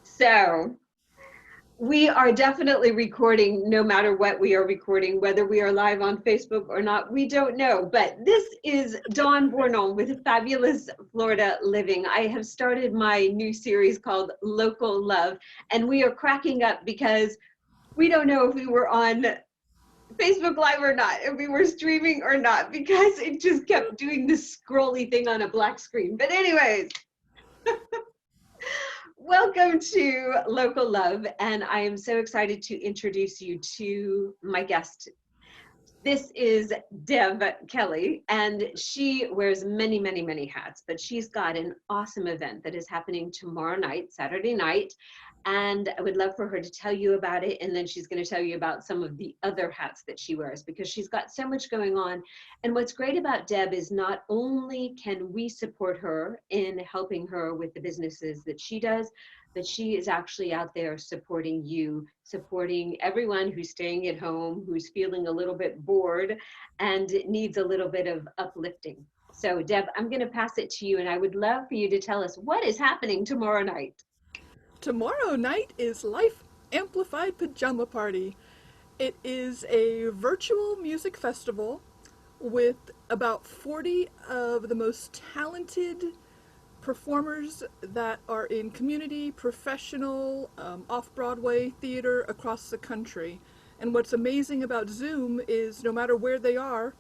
So we are definitely recording no matter what we are recording, whether we are live on Facebook or not, we don't know. But this is Dawn Bournand with Fabulous Florida Living. I have started my new series called Local Love, and we are cracking up because we don't know if we were on Facebook Live or not, if we were streaming or not, because it just kept doing this scrolly thing on a black screen. But anyways, welcome to Local Love, and I am so excited to introduce you to my guest. This is Deb Kelley, and she wears many, many, many hats, but she's got an awesome event that is happening tomorrow night, Saturday night, and I would love for her to tell you about it, and then she's going to tell you about some of the other hats that she wears because she's got so much going on. And what's great about Deb is not only can we support her in helping her with the businesses that she does, but she is actually out there supporting you, supporting everyone who's staying at home, who's feeling a little bit bored and needs a little bit of uplifting. So Deb, I'm going to pass it to you, and I would love for you to tell us what is happening tomorrow night. Tomorrow night is Life Amplified Pajama Party. It is a virtual music festival with about 40 of the most talented performers that are in community, professional, off-Broadway theater across the country. And what's amazing about Zoom is no matter where they are,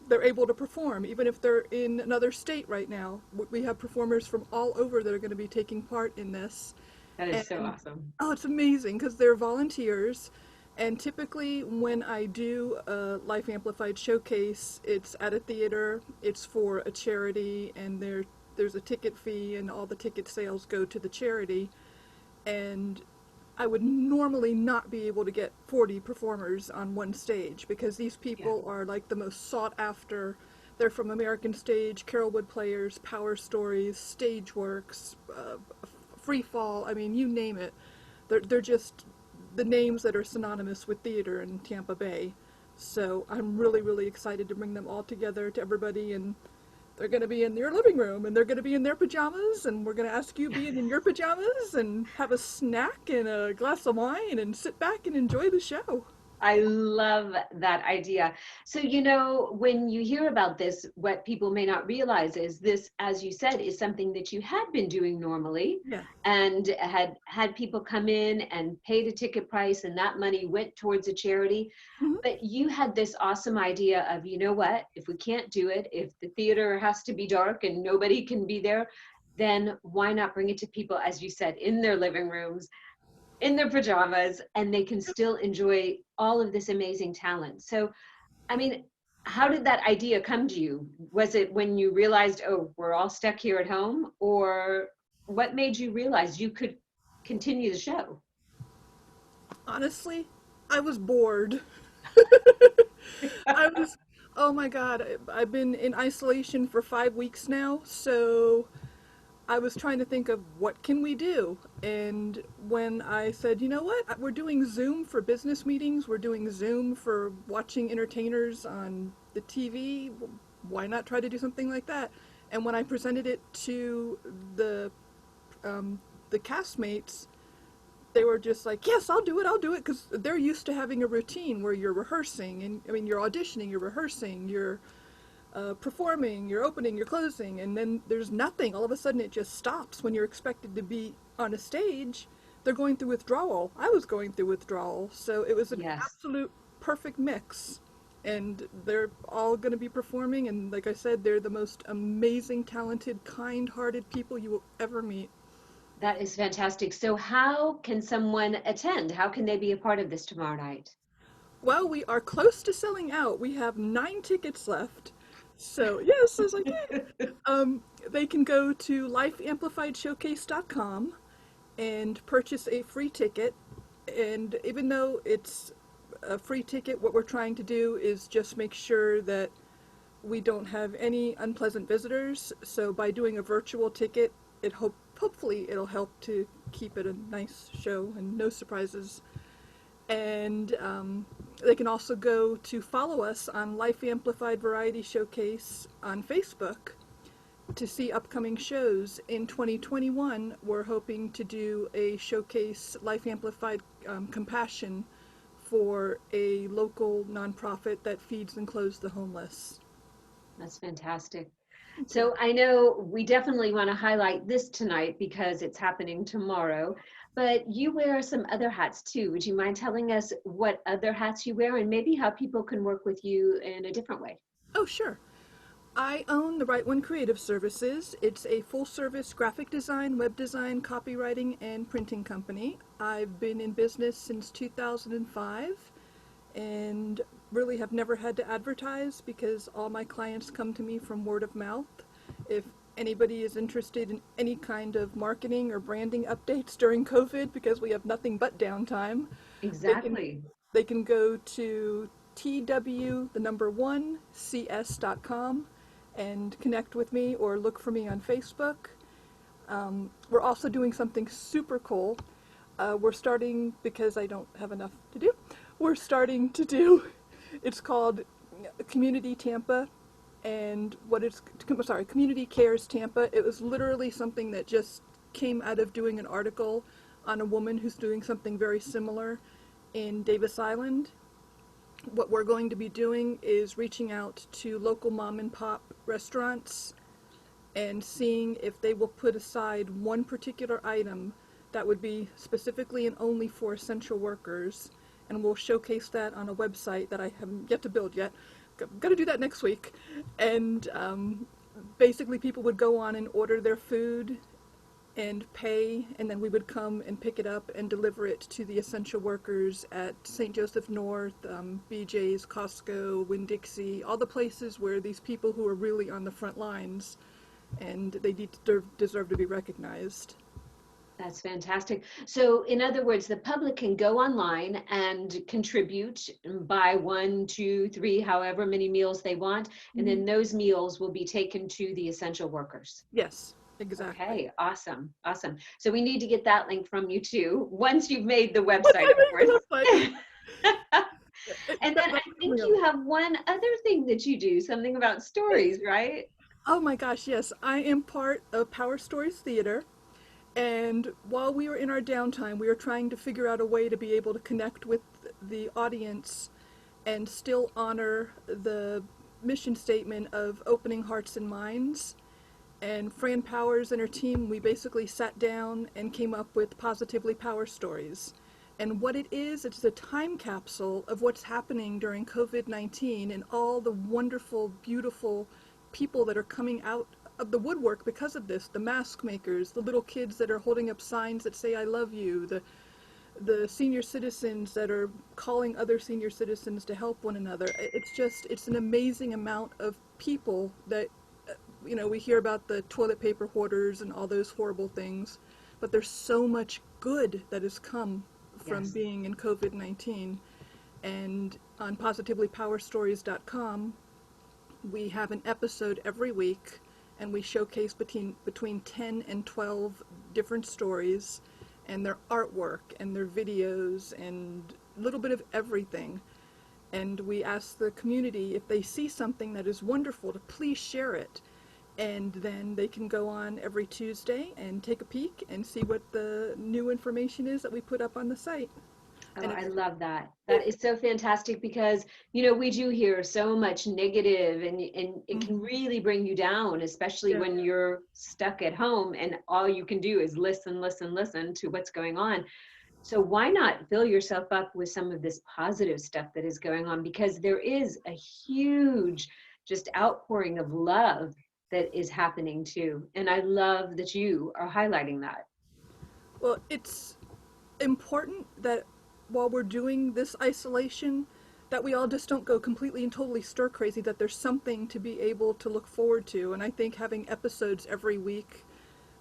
they're able to perform, even if they're in another state right now. We have performers from all over that are going to be taking part in this. That is so And awesome. oh, it's amazing because they're volunteers. And typically, when I do a Life Amplified showcase, it's at a theater, it's for a charity, and there's a ticket fee, and all the ticket sales go to the charity. And I would normally not be able to get 40 performers on one stage because these Yeah. people are like the most sought after. They're from American Stage, Carolwood Players, Power Stories, Stageworks, Free Fall. I mean, you name it. They're just the names that are synonymous with theater in Tampa Bay. So I'm really, really excited to bring them all together to everybody, and they're going to be in your living room, and they're going to be in their pajamas, and we're going to ask you be in your pajamas and have a snack and a glass of wine and sit back and enjoy the show. I love that idea. So, you know, when you hear about this, what people may not realize is this, as you said, is something that you had been doing normally Yeah. and had people come in and paid a ticket price, and that money went towards a charity. Mhm. But you had this awesome idea of, you know what, if we can't do it, if the theater has to be dark and nobody can be there, then why not bring it to people, as you said, in their living rooms, in their pajamas, and they can still enjoy all of this amazing talent. So, I mean, how did that idea come to you? Was it when you realized, oh, we're all stuck here at home? Or what made you realize you could continue the show? Honestly, I was bored. I was, oh my God, I've been in isolation for 5 weeks now, so I was trying to think of what can we do. And when I said, you know what, we're doing Zoom for business meetings, we're doing Zoom for watching entertainers on the TV, why not try to do something like that? And when I presented it to the um, the castmates, they were just like, yes, I'll do it, because they're used to having a routine where you're rehearsing, and I mean, you're auditioning, you're rehearsing, you're performing, you're opening, you're closing, and then there's nothing. All of a sudden, it just stops when you're expected to be on a stage. They're going through withdrawal. I was going through withdrawal, so it was an Yes. absolute perfect mix. And they're all going to be performing, and like I said, they're the most amazing, talented, kind hearted people you will ever meet. That is fantastic. So, how can someone attend? How can they be a part of this tomorrow night? Well, we are close to selling out. We have 9 tickets left. So, yes, I was like, yeah. They can go to lifeamplifiedshowcase.com and purchase a free ticket. And even though it's a free ticket, what we're trying to do is just make sure that we don't have any unpleasant visitors. So by doing a virtual ticket, hopefully it'll help to keep it a nice show and no surprises. And they can also go to follow us on Life Amplified Variety Showcase on Facebook, to see upcoming shows. In 2021, we're hoping to do a showcase Life Amplified Compassion for a local nonprofit that feeds and clothes the homeless. That's fantastic. Thank you. So I know we definitely want to highlight this tonight because it's happening tomorrow, but you wear some other hats too. Would you mind telling us what other hats you wear and maybe how people can work with you in a different way? Oh, sure. I own the Right One Creative Services. It's a full-service graphic design, web design, copywriting, and printing company. I've been in business since 2005 and really have never had to advertise because all my clients come to me from word of mouth. If anybody is interested in any kind of marketing or branding updates during COVID, because we have nothing but downtime, they can Exactly. they can go to tw1cs.com and connect with me or look for me on Facebook. We're also doing something super cool. We're starting, because I don't have enough to do, we're starting to do, it's called Community Tampa, and Community Cares Tampa. It was literally something that just came out of doing an article on a woman who's doing something very similar in Davis Island. What we're going to be doing is reaching out to local mom and pop restaurants and seeing if they will put aside one particular item that would be specifically and only for essential workers, and we'll showcase that on a website that I haven't yet to build yet. Got to do that next week. And basically people would go on and order their food and pay, and then we would come and pick it up and deliver it to the essential workers at St. Joseph North, BJ's, Costco, Winn-Dixie, all the places where these people who are really on the front lines, and they deserve to be recognized. That's fantastic. So, in other words, the public can go online and contribute and buy one, two, three, however many meals they want, and then those meals will be taken to the essential workers. Yes, exactly. Okay, awesome, awesome. So we need to get that link from you too, once you've made the Once website, I of make the website, course. And then I think you have one other thing that you do, something about stories, right? oh my gosh, yes. I am part of Power Stories Theater. And while we were in our downtime, we were trying to figure out a way to be able to connect with the audience and still honor the mission statement of opening hearts and minds. And Fran Powers and her team, we basically sat down and came up with Positively Power Stories. And what it is, it's a time capsule of what's happening during COVID-19 and all the wonderful, beautiful people that are coming out of the woodwork because of this. The mask makers, the little kids that are holding up signs that say I love you, the senior citizens that are calling other senior citizens to help one another. It's an amazing amount of people that, we hear about the toilet paper hoarders and all those horrible things, but there's so much good that has come from Yes. being in COVID-19. And on positivelypowerstories.com, we have an episode every week, and we showcase between 10 and 12 different stories and their artwork and their videos and a little bit of everything. And we ask the community if they see something that is wonderful to please share it. And then they can go on every Tuesday and take a peek and see what the new information is that we put up on the site. Oh, And I it's, love that. That is so fantastic because, we do hear so much negative and it can really bring you down, especially yeah. when you're stuck at home and all you can do is listen, listen, listen to what's going on. So why not fill yourself up with some of this positive stuff that is going on? Because there is a huge just outpouring of love that is happening too. And I love that you are highlighting that. Well, it's important that while we're doing this isolation, that we all just don't go completely and totally stir crazy, that there's something to be able to look forward to. And I think having episodes every week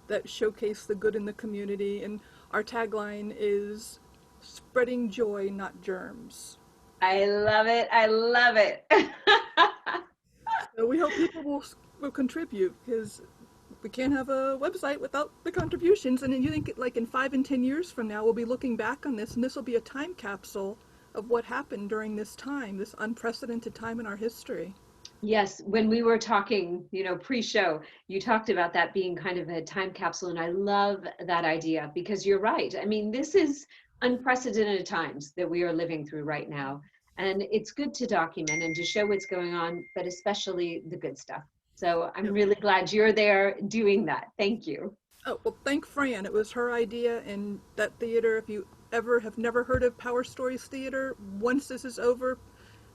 that showcase the good in the community, and our tagline is spreading joy, not germs. I love it. I love it. So we hope people will contribute, because we can't have a website without the contributions. And then you think, like, in 5 and 10 years from now, we'll be looking back on this, and this will be a time capsule of what happened during this time, this unprecedented time in our history. Yes, when we were talking, pre-show, you talked about that being kind of a time capsule, and I love that idea because you're right. I mean, this is unprecedented times that we are living through right now, and it's good to document and to show what's going on, but especially the good stuff. So I'm Yep. really glad you're there doing that. Thank you. Oh, well, thank Fran. It was her idea, and that theater, if you ever have never heard of Power Stories Theater, once this is over,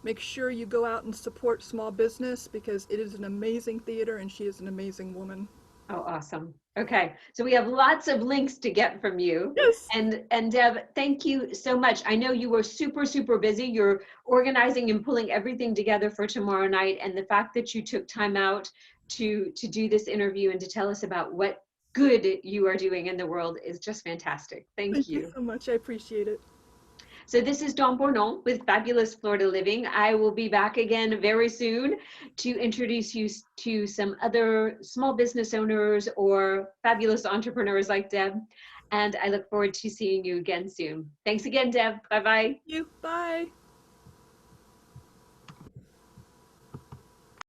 make sure you go out and support small business because it is an amazing theater and she is an amazing woman. Oh, awesome. Okay, so we have lots of links to get from you. Yes. And Deb, thank you so much. I know you were super, super busy. You're organizing and pulling everything together for tomorrow night. And the fact that you took time out to do this interview and to tell us about what good you are doing in the world is just fantastic. Thank Thank you you. so much. I appreciate it. So this is Dawn Bournand with Fabulous Florida Living. I will be back again very soon to introduce you to some other small business owners or fabulous entrepreneurs like Deb. And I look forward to seeing you again soon. Thanks again, Deb. Bye-bye. Thank you. Bye.